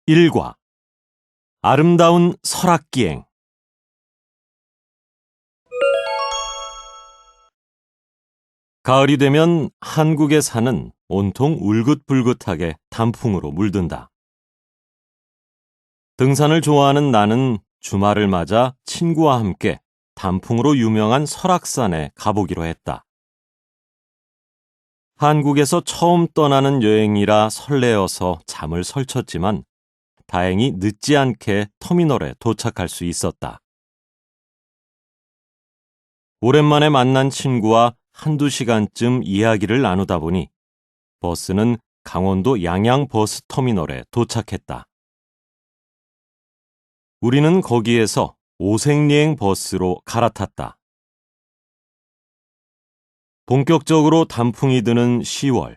1과 아름다운 설악기행. 가을이 되면 한국의 산은 온통 울긋불긋하게 단풍으로 물든다. 등산을 좋아하는 나는 주말을 맞아 친구와 함께 단풍으로 유명한 설악산에 가보기로 했다. 한국에서 처음 떠나는 여행이라 설레어서 잠을 설쳤지만 다행히 늦지 않게 터미널에 도착할 수 있었다. 오랜만에 만난 친구와 한두 시간쯤 이야기를 나누다 보니 버스는 강원도 양양버스터미널에 도착했다. 우리는 거기에서 오색리행 버스로 갈아탔다. 본격적으로 단풍이 드는 10월,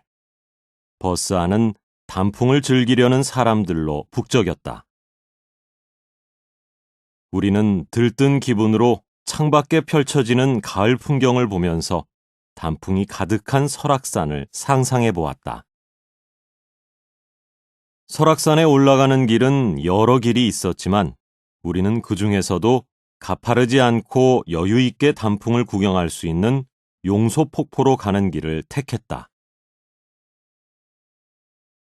버스 안은 단풍을 즐기려는 사람들로 북적였다. 우리는 들뜬 기분으로 창밖에 펼쳐지는 가을 풍경을 보면서 단풍이 가득한 설악산을 상상해 보았다. 설악산에 올라가는 길은 여러 길이 있었지만 우리는 그 중에서도 가파르지 않고 여유 있게 단풍을 구경할 수 있는 용소폭포로 가는 길을 택했다.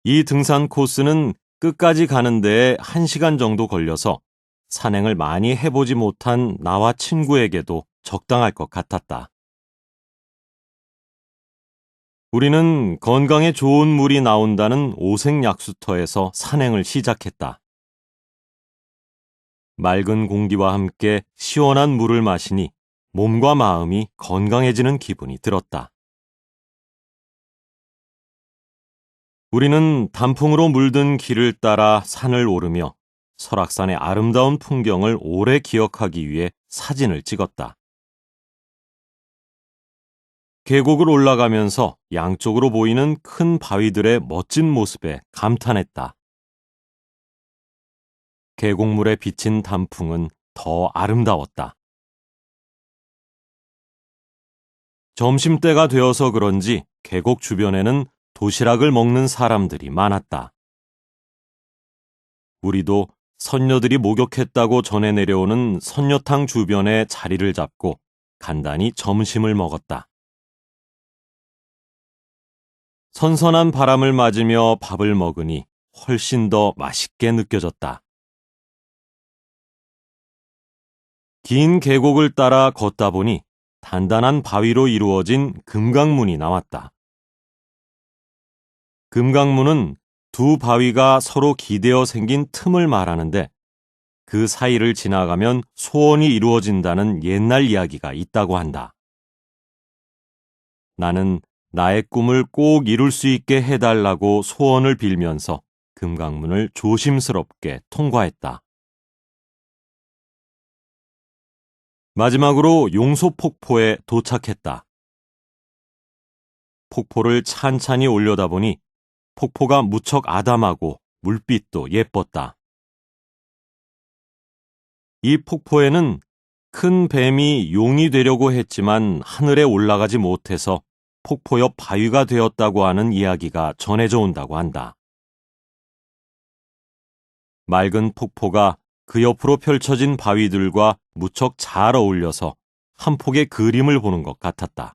이 등산 코스는 끝까지 가는 데에 1시간 정도 걸려서 산행을 많이 해보지 못한 나와 친구에게도 적당할 것 같았다. 우리는 건강에 좋은 물이 나온다는 오색약수터에서 산행을 시작했다. 맑은 공기와 함께 시원한 물을 마시니 몸과 마음이 건강해지는 기분이 들었다. 우리는 단풍으로 물든 길을 따라 산을 오르며 설악산의 아름다운 풍경을 오래 기억하기 위해 사진을 찍었다. 계곡을 올라가면서 양쪽으로 보이는 큰 바위들의 멋진 모습에 감탄했다. 계곡물에 비친 단풍은 더 아름다웠다. 점심때가 되어서 그런지 계곡 주변에는 도시락을 먹는 사람들이 많았다. 우리도 선녀들이 목욕했다고 전해 내려오는 선녀탕 주변에 자리를 잡고 간단히 점심을 먹었다. 선선한 바람을 맞으며 밥을 먹으니 훨씬 더 맛있게 느껴졌다. 긴 계곡을 따라 걷다 보니 단단한 바위로 이루어진 금강문이 나왔다. 금강문은 두 바위가 서로 기대어 생긴 틈을 말하는데 그 사이를 지나가면 소원이 이루어진다는 옛날 이야기가 있다고 한다. 나는 나의 꿈을 꼭 이룰 수 있게 해달라고 소원을 빌면서 금강문을 조심스럽게 통과했다. 마지막으로 용소폭포에 도착했다. 폭포를 찬찬히 올려다보니 폭포가 무척 아담하고 물빛도 예뻤다. 이 폭포에는 큰 뱀이 용이 되려고 했지만 하늘에 올라가지 못해서 폭포 옆 바위가 되었다고 하는 이야기가 전해져 온다고 한다. 맑은 폭포가 그 옆으로 펼쳐진 바위들과 무척 잘 어울려서 한 폭의 그림을 보는 것 같았다.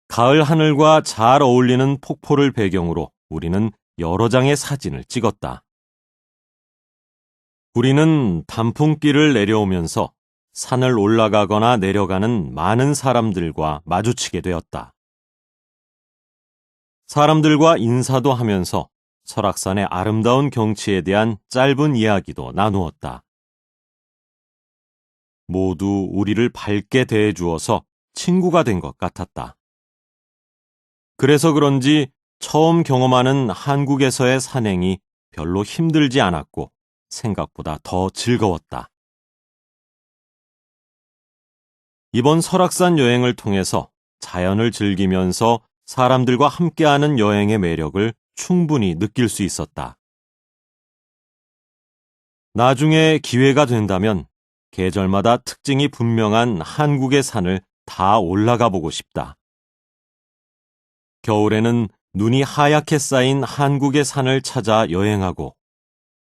가을 하늘과 잘 어울리는 폭포를 배경으로 우리는 여러 장의 사진을 찍었다. 우리는 단풍길을 내려오면서 산을 올라가거나 내려가는 많은 사람들과 마주치게 되었다. 사람들과 인사도 하면서 설악산의 아름다운 경치에 대한 짧은 이야기도 나누었다. 모두 우리를 밝게 대해주어서 친구가 된 것 같았다. 그래서 그런지 처음 경험하는 한국에서의 산행이 별로 힘들지 않았고 생각보다 더 즐거웠다. 이번 설악산 여행을 통해서 자연을 즐기면서 사람들과 함께하는 여행의 매력을 충분히 느낄 수 있었다. 나중에 기회가 된다면 계절마다 특징이 분명한 한국의 산을 다 올라가 보고 싶다. 겨울에는 눈이 하얗게 쌓인 한국의 산을 찾아 여행하고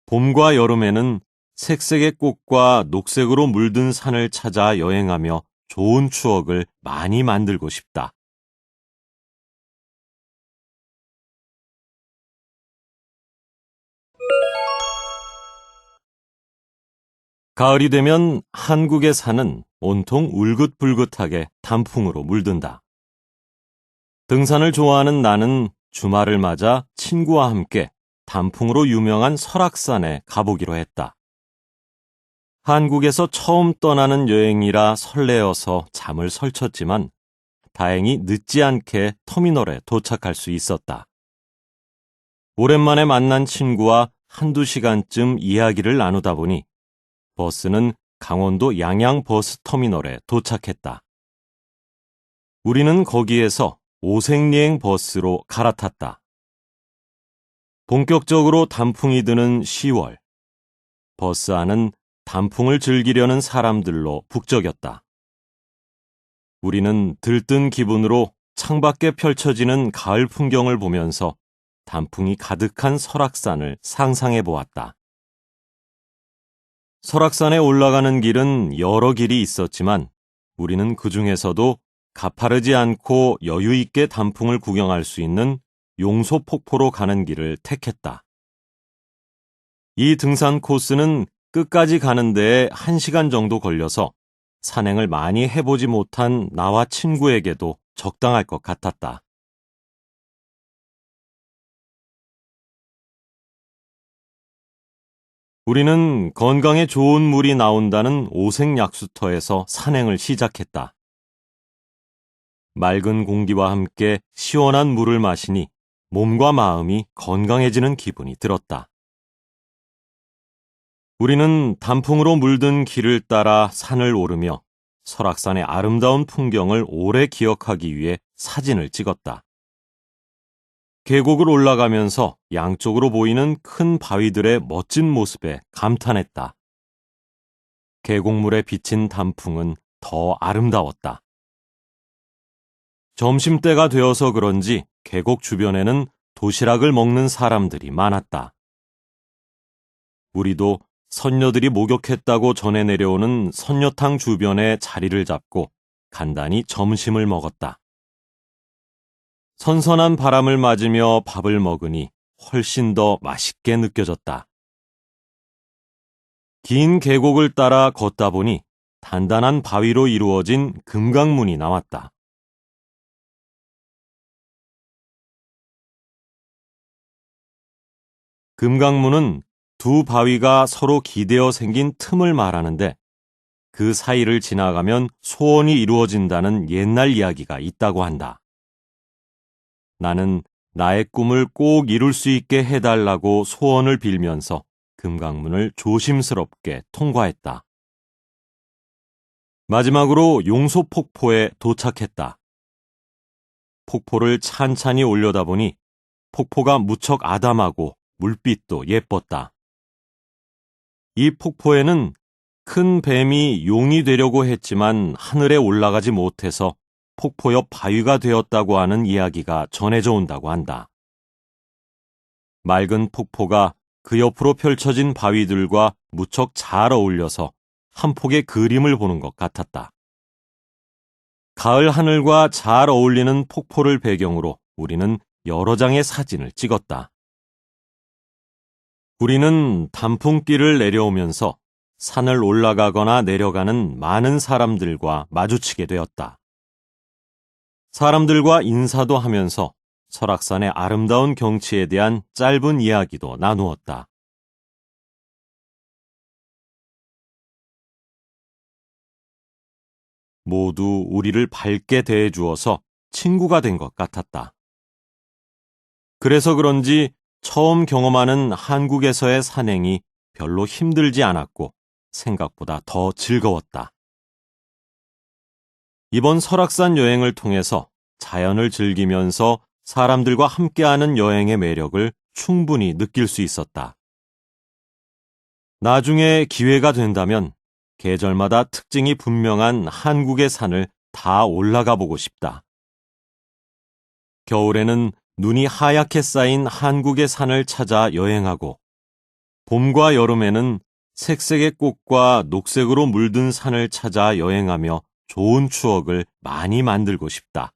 봄과 여름에는 색색의 꽃과 녹색으로 물든 산을 찾아 여행하며 좋은 추억을 많이 만들고 싶다. 가을이 되면 한국의 산은 온통 울긋불긋하게 단풍으로 물든다. 등산을 좋아하는 나는 주말을 맞아 친구와 함께 단풍으로 유명한 설악산에 가보기로 했다. 한국에서 처음 떠나는 여행이라 설레어서 잠을 설쳤지만 다행히 늦지 않게 터미널에 도착할 수 있었다. 오랜만에 만난 친구와 한두 시간쯤 이야기를 나누다 보니 버스는 강원도 양양버스터미널에 도착했다. 우리는 거기에서 오색리행 버스로 갈아탔다. 본격적으로 단풍이 드는 10월. 버스 안은 단풍을 즐기려는 사람들로 북적였다. 우리는 들뜬 기분으로 창밖에 펼쳐지는 가을 풍경을 보면서 단풍이 가득한 설악산을 상상해 보았다. 설악산에 올라가는 길은 여러 길이 있었지만 우리는 그 중에서도 가파르지 않고 여유 있게 단풍을 구경할 수 있는 용소폭포로 가는 길을 택했다. 이 등산 코스는 끝까지 가는 데에 1시간 정도 걸려서 산행을 많이 해보지 못한 나와 친구에게도 적당할 것 같았다. 우리는 건강에 좋은 물이 나온다는 오색약수터에서 산행을 시작했다. 맑은 공기와 함께 시원한 물을 마시니 몸과 마음이 건강해지는 기분이 들었다. 우리는 단풍으로 물든 길을 따라 산을 오르며 설악산의 아름다운 풍경을 오래 기억하기 위해 사진을 찍었다. 계곡을 올라가면서 양쪽으로 보이는 큰 바위들의 멋진 모습에 감탄했다. 계곡물에 비친 단풍은 더 아름다웠다. 점심때가 되어서 그런지 계곡 주변에는 도시락을 먹는 사람들이 많았다. 우리도 선녀들이 목욕했다고 전해 내려오는 선녀탕 주변에 자리를 잡고 간단히 점심을 먹었다. 선선한 바람을 맞으며 밥을 먹으니 훨씬 더 맛있게 느껴졌다. 긴 계곡을 따라 걷다 보니 단단한 바위로 이루어진 금강문이 나왔다. 금강문은 두 바위가 서로 기대어 생긴 틈을 말하는데 그 사이를 지나가면 소원이 이루어진다는 옛날 이야기가 있다고 한다. 나는 나의 꿈을 꼭 이룰 수 있게 해달라고 소원을 빌면서 금강문을 조심스럽게 통과했다. 마지막으로 용소폭포에 도착했다. 폭포를 찬찬히 올려다보니 폭포가 무척 아담하고 물빛도 예뻤다. 이 폭포에는 큰 뱀이 용이 되려고 했지만 하늘에 올라가지 못해서 폭포 옆 바위가 되었다고 하는 이야기가 전해져 온다고 한다. 맑은 폭포가 그 옆으로 펼쳐진 바위들과 무척 잘 어울려서 한 폭의 그림을 보는 것 같았다. 가을 하늘과 잘 어울리는 폭포를 배경으로 우리는 여러 장의 사진을 찍었다. 우리는 단풍길을 내려오면서 산을 올라가거나 내려가는 많은 사람들과 마주치게 되었다. 사람들과 인사도 하면서 설악산의 아름다운 경치에 대한 짧은 이야기도 나누었다. 모두 우리를 밝게 대해주어서 친구가 된 것 같았다. 그래서 그런지 처음 경험하는 한국에서의 산행이 별로 힘들지 않았고 생각보다 더 즐거웠다. 이번 설악산 여행을 통해서 자연을 즐기면서 사람들과 함께하는 여행의 매력을 충분히 느낄 수 있었다. 나중에 기회가 된다면 계절마다 특징이 분명한 한국의 산을 다 올라가 보고 싶다. 겨울에는 눈이 하얗게 쌓인 한국의 산을 찾아 여행하고 봄과 여름에는 색색의 꽃과 녹색으로 물든 산을 찾아 여행하며 좋은 추억을 많이 만들고 싶다.